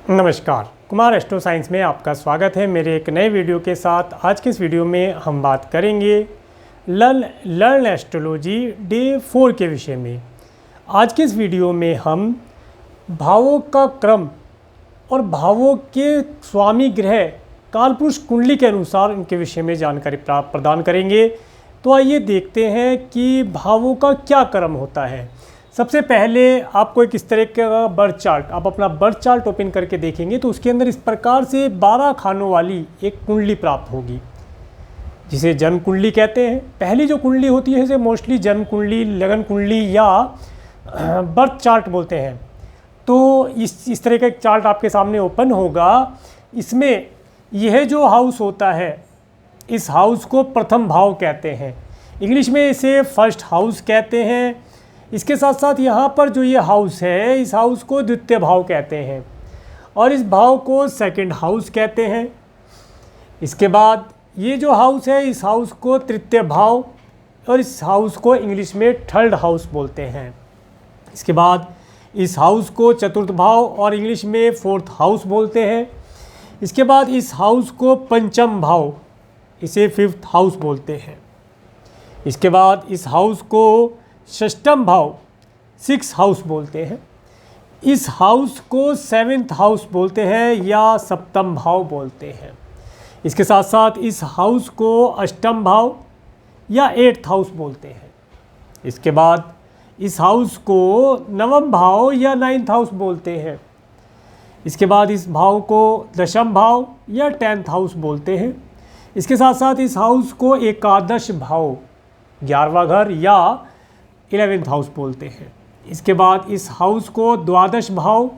नमस्कार, Kumar astro science में आपका स्वागत है मेरे एक नए वीडियो के साथ। आज के इस वीडियो में हम बात करेंगे लर्न एस्ट्रोलॉजी डे 4 के विषय में। आज के इस वीडियो में हम भावों का क्रम और भावों के स्वामी ग्रह कालपुरुष कुंडली के अनुसार इनके विषय में जानकारी प्रदान करेंगे। तो आइए देखते हैं कि भावों का क्या क्रम होता है। सबसे पहले आपको एक इस तरह का बर्थ चार्ट, आप अपना बर्थ चार्ट ओपन करके देखेंगे तो उसके अंदर इस प्रकार से 12 खानों वाली एक कुंडली प्राप्त होगी, जिसे जन्म कुंडली कहते हैं। पहली जो कुंडली होती है इसे मोस्टली जन्म कुंडली, लगन कुंडली या बर्थ चार्ट बोलते हैं। तो इस तरह का एक चार्ट आपके सामने ओपन होगा। इसमें यह जो हाउस होता है, इस हाउस को प्रथम भाव कहते हैं, इंग्लिश में इसे फर्स्ट हाउस कहते हैं। इसके साथ साथ यहाँ पर जो ये हाउस है, इस हाउस को द्वितीय भाव कहते हैं और इस भाव को सेकंड हाउस कहते हैं। इसके बाद ये जो हाउस है, इस हाउस को तृतीय भाव और इस हाउस को इंग्लिश में थर्ड हाउस बोलते हैं। इसके बाद इस हाउस को चतुर्थ भाव और इंग्लिश में फोर्थ हाउस बोलते हैं। इसके बाद इस हाउस को पंचम भाव, इसे फिफ्थ हाउस बोलते हैं। इसके बाद इस हाउस को षष्ठम भाव, सिक्स हाउस बोलते हैं। इस हाउस को सेवेंथ हाउस बोलते हैं या सप्तम भाव बोलते हैं। इसके साथ साथ इस हाउस को अष्टम भाव या एट्थ हाउस बोलते हैं। इसके बाद इस हाउस को नवम भाव या नाइन्थ हाउस बोलते हैं। इसके बाद इस भाव को दशम भाव या 10th हाउस बोलते हैं। इसके साथ साथ इस हाउस को एकादश भाव, 11वां घर या 11th हाउस बोलते हैं। इसके बाद इस हाउस को द्वादश भाव,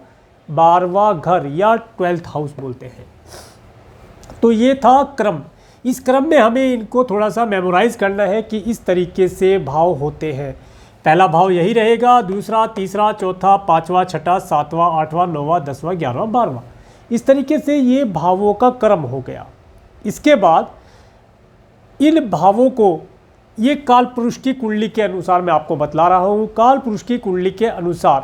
12वां घर या 12th हाउस बोलते हैं। तो ये था क्रम। इस क्रम में हमें इनको थोड़ा सा मेमोराइज करना है कि इस तरीके से भाव होते हैं। पहला भाव यही रहेगा, दूसरा, तीसरा, चौथा, पाँचवा, छठा, सातवां, आठवां, नौवां, 10वां, 11वां, 12वां, इस तरीके से ये भावों का क्रम हो गया। इसके बाद इन भावों को, ये काल पुरुष की कुंडली के अनुसार मैं आपको बतला रहा हूँ। काल पुरुष की कुंडली के अनुसार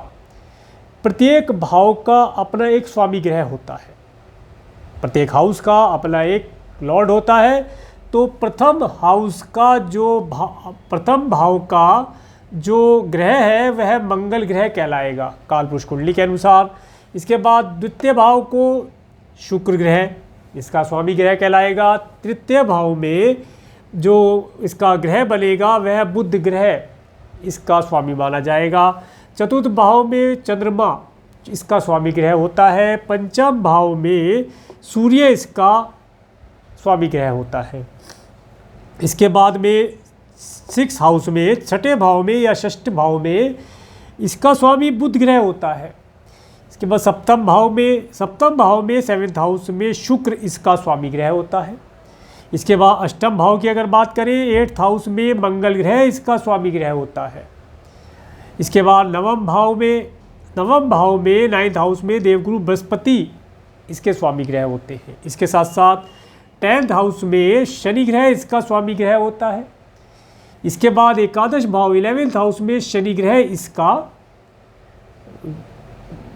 प्रत्येक भाव का अपना एक स्वामी ग्रह होता है, प्रत्येक हाउस का अपना एक लॉर्ड होता है। तो प्रथम हाउस का प्रथम भाव का जो ग्रह है वह मंगल ग्रह कहलाएगा काल पुरुष कुंडली के अनुसार। इसके बाद द्वितीय भाव को शुक्र ग्रह, इसका स्वामी ग्रह कहलाएगा। तृतीय भाव में जो इसका ग्रह बनेगा वह बुध ग्रह, इसका स्वामी माना जाएगा। चतुर्थ भाव में चंद्रमा, इसका स्वामी ग्रह होता है। पंचम भाव में सूर्य, इसका स्वामी ग्रह होता है। इसके बाद में 6th हाउस में, छठे भाव में या षष्ठ भाव में इसका स्वामी बुध ग्रह होता है। इसके बाद सप्तम भाव में 7th हाउस में शुक्र, इसका स्वामी ग्रह होता है। इसके बाद अष्टम भाव की अगर बात करें, 8th हाउस में मंगल ग्रह, इसका स्वामी ग्रह होता है। इसके बाद नवम भाव में 9th हाउस में देवगुरु बृहस्पति, इसके स्वामी ग्रह होते हैं। इसके साथ साथ 10th हाउस में शनि ग्रह, इसका स्वामी ग्रह होता है। इसके बाद एकादश भाव 11th हाउस में शनि ग्रह, इसका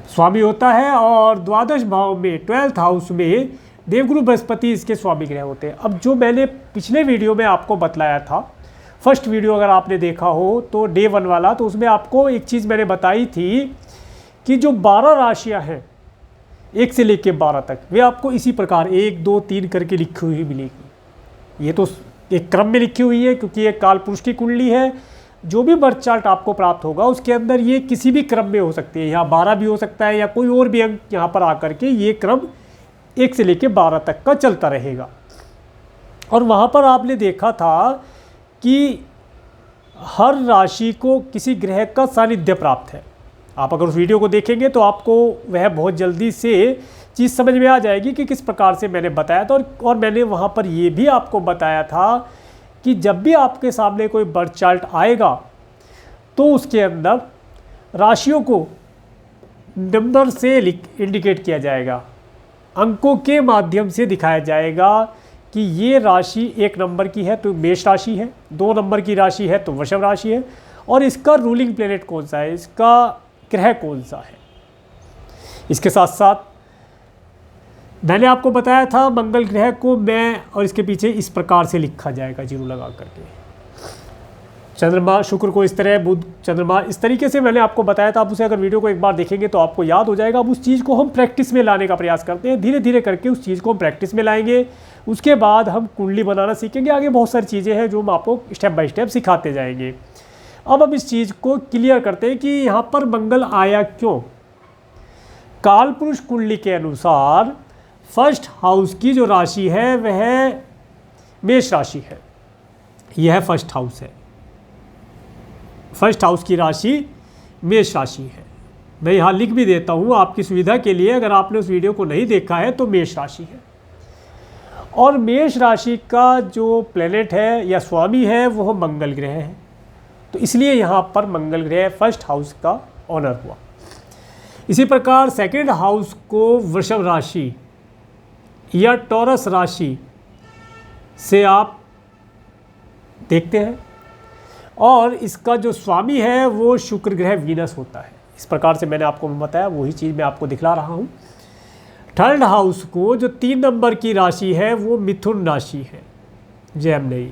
स्वामी होता है। और द्वादश भाव में 12th हाउस में देवगुरु बृहस्पति, इसके स्वामी ग्रह होते हैं। अब जो मैंने पिछले वीडियो में आपको बतलाया था, फर्स्ट वीडियो अगर आपने देखा हो तो डे 1 वाला, तो उसमें आपको एक चीज़ मैंने बताई थी कि जो 12 राशियां हैं 1 से लेकर 12 तक, वे आपको इसी प्रकार 1, 2, 3 करके लिखी हुई मिलेगी। ये तो एक क्रम में लिखी हुई है क्योंकि ये काल पुरुष की कुंडली है। जो भी बर्थ चार्ट आपको प्राप्त होगा उसके अंदर ये किसी भी क्रम में हो सकती है। यहाँ 12 भी हो सकता है या कोई और भी अंक यहाँ पर आकर के ये क्रम 1 से लेकर 12 तक का चलता रहेगा। और वहाँ पर आपने देखा था कि हर राशि को किसी ग्रह का सानिध्य प्राप्त है। आप अगर उस वीडियो को देखेंगे तो आपको वह बहुत जल्दी से चीज़ समझ में आ जाएगी कि किस प्रकार से मैंने बताया था। और मैंने वहाँ पर ये भी आपको बताया था कि जब भी आपके सामने कोई बर्थ चार्ट आएगा तो उसके अंदर राशियों को नंबर से इंडिकेट किया जाएगा, अंकों के माध्यम से दिखाया जाएगा कि ये राशि 1 नंबर की है तो मेष राशि है, 2 नंबर की राशि है तो वृषभ राशि है, और इसका रूलिंग प्लेनेट कौन सा है, इसका ग्रह कौन सा है। इसके साथ साथ मैंने आपको बताया था मंगल ग्रह को मैं और इसके पीछे इस प्रकार से लिखा जाएगा, जीरो लगा करके। चंद्रमा शुक्र को इस तरह, बुध चंद्रमा इस तरीके से मैंने आपको बताया था। आप उसे अगर वीडियो को एक बार देखेंगे तो आपको याद हो जाएगा। अब उस चीज़ को हम प्रैक्टिस में लाने का प्रयास करते हैं, धीरे धीरे करके उस चीज़ को हम प्रैक्टिस में लाएंगे। उसके बाद हम कुंडली बनाना सीखेंगे। आगे बहुत सारी चीज़ें हैं जो हम आपको स्टेप बाय स्टेप सिखाते जाएंगे। अब हम इस चीज़ को क्लियर करते हैं कि यहाँ पर मंगल आया क्यों। कालपुरुष कुंडली के अनुसार फर्स्ट हाउस की जो राशि है वह मेष राशि है। यह फर्स्ट हाउस है, फर्स्ट हाउस की राशि मेष राशि है। मैं यहाँ लिख भी देता हूँ आपकी सुविधा के लिए, अगर आपने उस वीडियो को नहीं देखा है तो मेष राशि है। और मेष राशि का जो प्लेनेट है या स्वामी है वो मंगल ग्रह है, तो इसलिए यहाँ पर मंगल ग्रह फर्स्ट हाउस का ऑनर हुआ। इसी प्रकार सेकंड हाउस को वृषभ राशि या टॉरस राशि से आप देखते हैं, और इसका जो स्वामी है वो शुक्र ग्रह वीनस होता है। इस प्रकार से मैंने आपको बताया, वही चीज़ मैं आपको दिखला रहा हूँ। थर्ड हाउस को जो 3 नंबर की राशि है वो मिथुन राशि है। जेमिनी,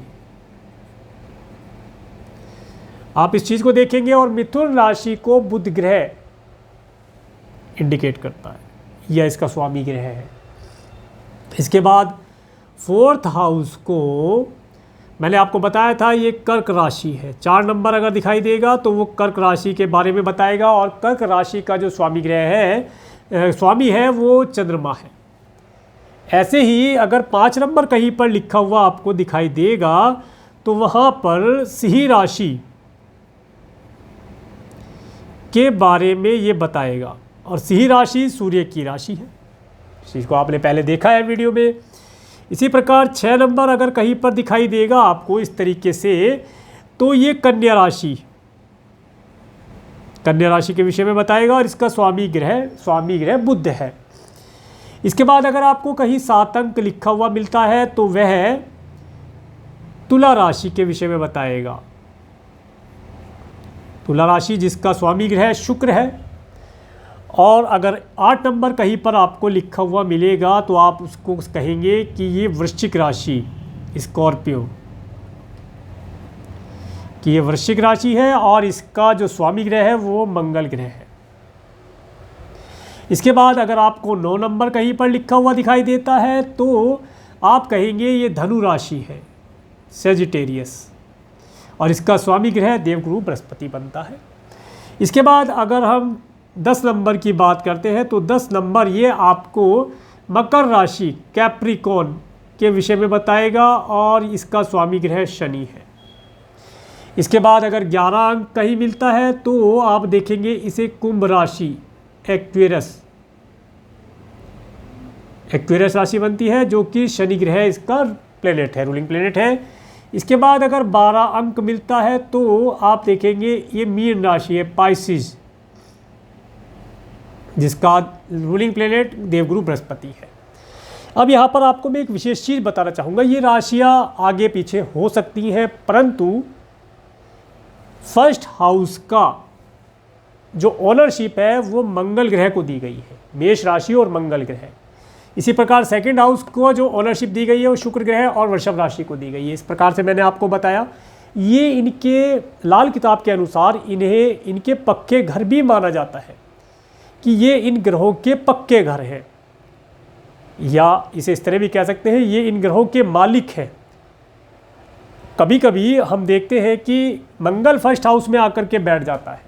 आप इस चीज़ को देखेंगे, और मिथुन राशि को बुध ग्रह इंडिकेट करता है, यह इसका स्वामी ग्रह है। इसके बाद फोर्थ हाउस को मैंने आपको बताया था ये कर्क राशि है। 4 नंबर अगर दिखाई देगा तो वो कर्क राशि के बारे में बताएगा, और कर्क राशि का जो स्वामी ग्रह है, स्वामी है वो चंद्रमा है। ऐसे ही अगर 5 नंबर कहीं पर लिखा हुआ आपको दिखाई देगा तो वहाँ पर सिंह राशि के बारे में ये बताएगा, और सिंह राशि सूर्य की राशि है। इस चीज़ को आपने पहले देखा है वीडियो में। इसी प्रकार 6 नंबर अगर कहीं पर दिखाई देगा आपको इस तरीके से, तो ये कन्या राशि के विषय में बताएगा, और इसका स्वामी ग्रह बुध है। इसके बाद अगर आपको कहीं 7 अंक लिखा हुआ मिलता है तो वह तुला राशि के विषय में बताएगा। तुला राशि जिसका स्वामी ग्रह शुक्र है। और अगर 8 नंबर कहीं पर आपको लिखा हुआ मिलेगा तो आप उसको कहेंगे कि ये वृश्चिक राशि, स्कॉर्पियो कि ये वृश्चिक राशि है, और इसका जो स्वामी ग्रह है वो मंगल ग्रह है। इसके बाद अगर आपको 9 नंबर कहीं पर लिखा हुआ दिखाई देता है तो आप कहेंगे ये धनु राशि है, सेजिटेरियस, और इसका स्वामी ग्रह देवगुरु बृहस्पति बनता है। इसके बाद अगर हम 10 नंबर की बात करते हैं तो 10 नंबर ये आपको मकर राशि, कैप्रिकॉर्न के विषय में बताएगा, और इसका स्वामी ग्रह शनि है। इसके बाद अगर 11 अंक कहीं मिलता है तो आप देखेंगे इसे कुंभ राशि, एक्वेरियस राशि बनती है, जो कि शनि ग्रह इसका प्लेनेट है, रूलिंग प्लेनेट है। इसके बाद अगर 12 अंक मिलता है तो आप देखेंगे ये मीन राशि है, पाइसिस, जिसका रूलिंग प्लेनेट देवगुरु बृहस्पति है। अब यहाँ पर आपको मैं एक विशेष चीज़ बताना चाहूँगा। ये राशियाँ आगे पीछे हो सकती हैं, परंतु फर्स्ट हाउस का जो ओनरशिप है वो मंगल ग्रह को दी गई है, मेष राशि और मंगल ग्रह। इसी प्रकार सेकंड हाउस को जो ओनरशिप दी गई है वो शुक्र ग्रह और वृषभ राशि को दी गई है। इस प्रकार से मैंने आपको बताया। ये इनके लाल किताब के अनुसार इन्हें इनके पक्के घर भी माना जाता है, कि ये इन ग्रहों के पक्के घर हैं, या इसे इस तरह भी कह सकते हैं ये इन ग्रहों के मालिक हैं। कभी कभी हम देखते हैं कि मंगल फर्स्ट हाउस में आकर के बैठ जाता है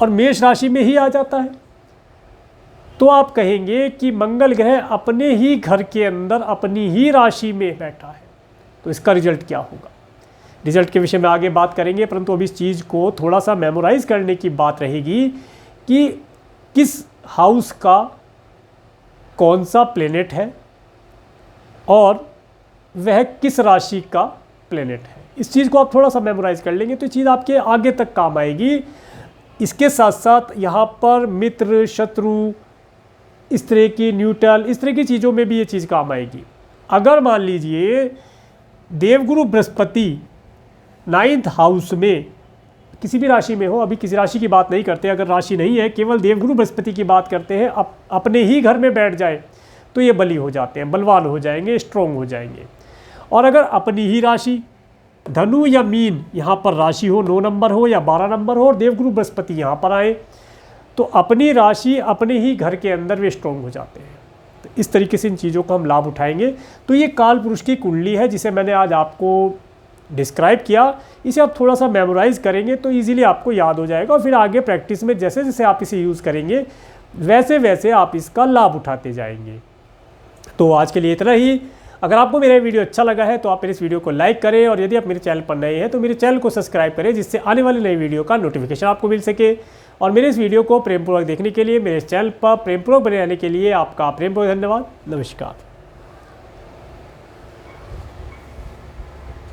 और मेष राशि में ही आ जाता है, तो आप कहेंगे कि मंगल ग्रह अपने ही घर के अंदर अपनी ही राशि में बैठा है, तो इसका रिजल्ट क्या होगा। रिजल्ट के विषय में आगे बात करेंगे, परंतु अभी इस चीज़ को थोड़ा सा मेमोराइज करने की बात रहेगी कि किस हाउस का कौन सा प्लेनेट है और वह किस राशि का प्लेनेट है। इस चीज़ को आप थोड़ा सा मेमोराइज कर लेंगे तो चीज़ आपके आगे तक काम आएगी। इसके साथ साथ यहाँ पर मित्र, शत्रु, इस तरह की न्यूट्रल, इस तरह की चीज़ों में भी ये चीज़ काम आएगी। अगर मान लीजिए देवगुरु बृहस्पति 9th हाउस में किसी भी राशि में हो, अभी किसी राशि की बात नहीं करते, अगर राशि नहीं है केवल देवगुरु बृहस्पति की बात करते हैं, अपने ही घर में बैठ जाए तो ये बली हो जाते हैं, बलवान हो जाएंगे, स्ट्रोंग हो जाएंगे। और अगर अपनी ही राशि धनु या मीन यहाँ पर राशि हो, 9 नंबर हो या 12 नंबर हो और देवगुरु बृहस्पति यहाँ पर आए, तो अपनी राशि अपने ही घर के अंदर वे स्ट्रोंग हो जाते हैं। तो इस तरीके से इन चीज़ों का हम लाभ उठाएंगे। तो ये काल पुरुष की कुंडली है जिसे मैंने आज आपको डिस्क्राइब किया। इसे आप थोड़ा सा मेमोराइज़ करेंगे तो इजीली आपको याद हो जाएगा, और फिर आगे प्रैक्टिस में जैसे जैसे आप इसे यूज़ करेंगे वैसे वैसे आप इसका लाभ उठाते जाएंगे। तो आज के लिए इतना ही। अगर आपको मेरा वीडियो अच्छा लगा है तो आप मेरे इस वीडियो को लाइक करें, और यदि आप मेरे चैनल पर नए हैं तो मेरे चैनल को सब्सक्राइब करें, जिससे आने वाली नई वीडियो का नोटिफिकेशन आपको मिल सके। और मेरे इस वीडियो को प्रेमपूर्वक देखने के लिए, मेरे चैनल पर प्रेमपूर्वक बने रहने के लिए आपका प्रेमपूर्वक धन्यवाद। नमस्कार।